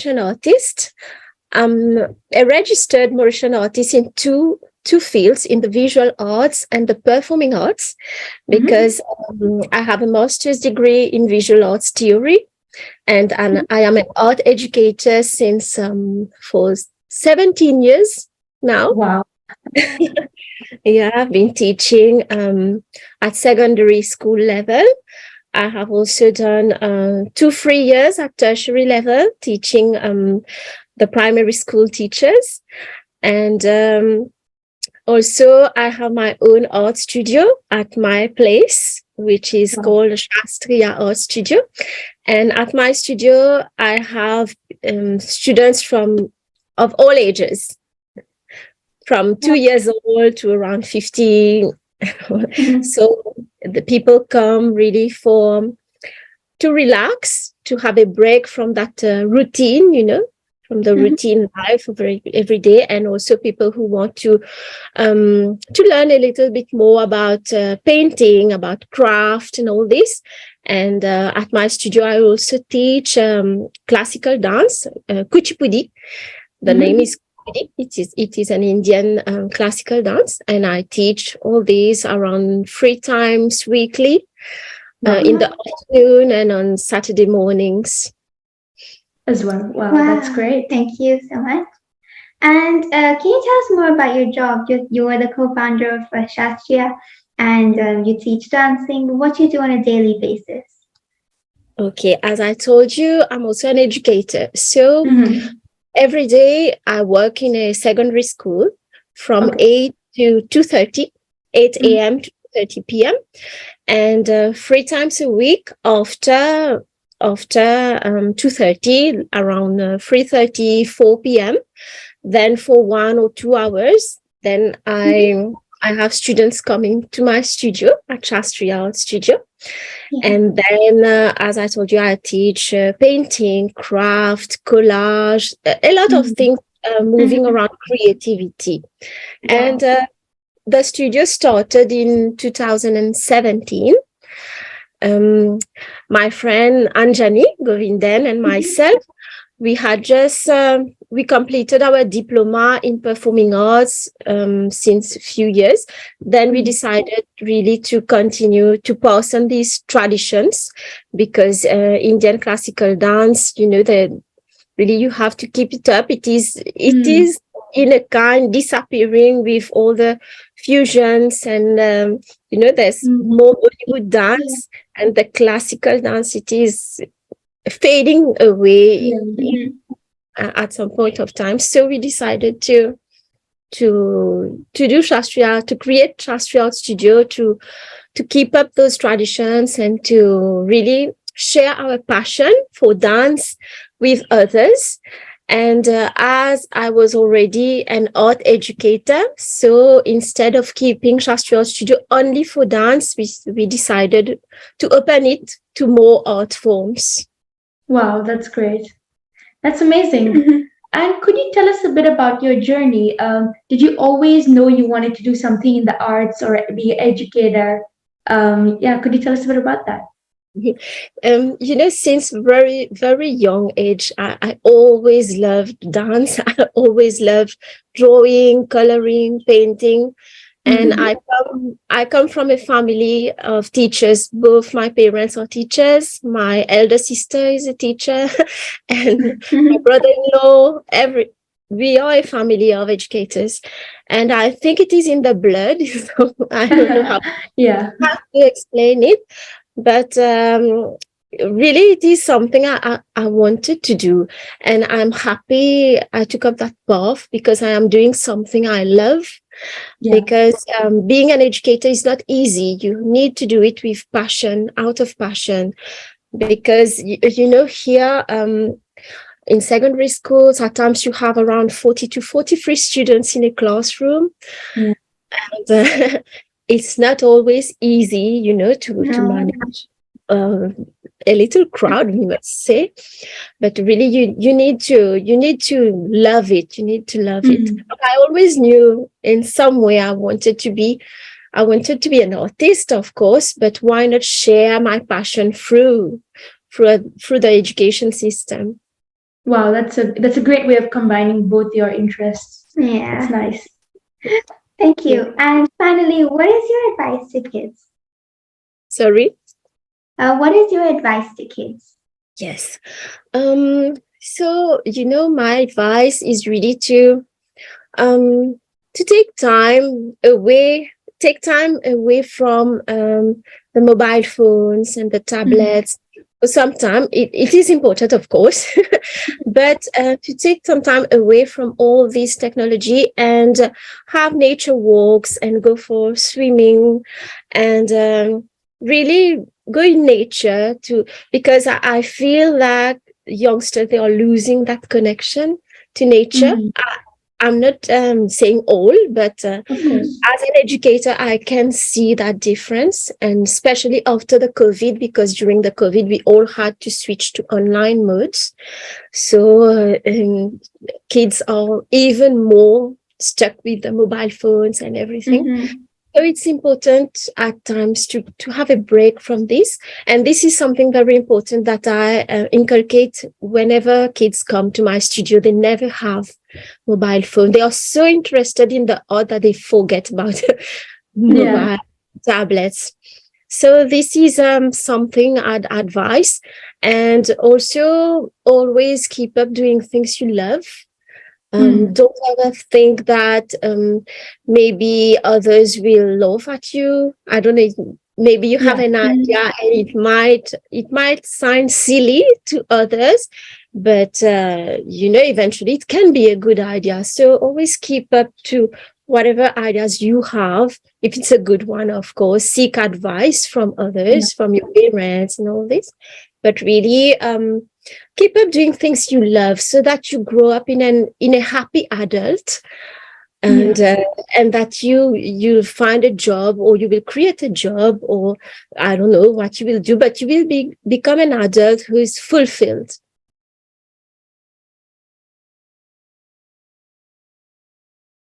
Mauritian artist. I'm a registered Mauritian artist in two fields, in the visual arts and the performing arts, because I have a master's degree in visual arts theory, and I am an art educator since for 17 years now. Wow. Yeah, I've been teaching at secondary school level. I have also done 2-3 years at tertiary level teaching the primary school teachers. And also I have my own art studio at my place, which is called Shastriya Art Studio. And at my studio, I have students of all ages, from 2 years old to around 50. So the people come really to relax, to have a break from that routine, from the routine life of every day, and also people who want to learn a little bit more about painting, about craft, and all this. And at my studio, I also teach classical dance, Kuchipudi. The name is Kuchipudi. It is an Indian classical dance, and I teach all these around 3 times weekly, in the afternoon and on Saturday mornings. As well. Wow, that's great. Thank you so much. And can you tell us more about your job? You are the co-founder of Shastriya, and you teach dancing. What do you do on a daily basis? Okay, as I told you, I'm also an educator. So every day I work in a secondary school from 8 to 2:30, 8 a.m. to 2:30 p.m. And 3 times a week after 2:30, around 3:30, 4 p.m. Then for 1 or 2 hours, then I have students coming to my studio at Shastriya Art Studio. And then, as I told you, I teach painting, craft, collage, a lot of things moving around creativity. And the studio started in 2017. My friend Anjani Govindan and myself, we had just we completed our diploma in performing arts since a few years. Then we decided really to continue to pass on these traditions, because Indian classical dance, that really you have to keep it up. It is in a kind disappearing with all the fusions, and there's more Bollywood dance, and the classical dance, it is fading away at some point of time. So we decided to do Shastriya, to create Shastriya Art Studio, to keep up those traditions and to really share our passion for dance with others. And as I was already an art educator, so instead of keeping Shastriya Art Studio only for dance, we decided to open it to more art forms. Wow, that's great. That's amazing. And could you tell us a bit about your journey? Did you always know you wanted to do something in the arts or be an educator? Could you tell us a bit about that? Since very, very young age, I always loved dance. I always loved drawing, coloring, painting. And I come from a family of teachers. Both my parents are teachers. My elder sister is a teacher, and my brother-in-law. We are a family of educators, and I think it is in the blood. So I don't know how to explain it, but really, it is something I wanted to do, and I'm happy I took up that path, because I am doing something I love. Because being an educator is not easy. You need to do it with passion, out of passion, because here in secondary schools, at times you have around 40 to 43 students in a classroom, and it's not always easy, to manage a little crowd, we must say. But really, you need to love it. You need to love it. I always knew in some way I wanted to be an artist, of course, but why not share my passion through the education system? Wow, that's a great way of combining both your interests. That's Yeah. nice. Thank Yeah. you. And finally, what is your advice to kids? Sorry. What is your advice to kids? Yes. So, my advice is really to take time away from the mobile phones and the Mhm. tablets. Sometimes it is important, of course, but to take some time away from all this technology and have nature walks and go for swimming and really go in nature to because I feel like youngsters they are losing that connection to nature. Mhm. I'm not saying all, but Of course. as an educator, I can see that difference, and especially after the COVID, because during the COVID, we all had to switch to online modes. So kids are even more stuck with the mobile phones and everything. Mm-hmm. So it's important at times to have a break from this. And this is something very important that I inculcate whenever kids come to my studio. They never have mobile phone. They are so interested in the art that they forget about Yeah. mobile tablets. So this is something I'd advise. And also always keep up doing things you love. Mm. Don't ever think that maybe others will laugh at you. I don't know. Maybe you have Yeah. an Mm-hmm. idea and it might sound silly to others, but eventually it can be a good idea. So always keep up to whatever ideas you have. If it's a good one, of course, seek advice from Yeah. others, from your parents, and all this. But really, keep up doing things you love so that you grow up in a happy adult Yeah. and uh, and that you'll find a job or you will create a job or I don't know what you will do, but you will become an adult who is fulfilled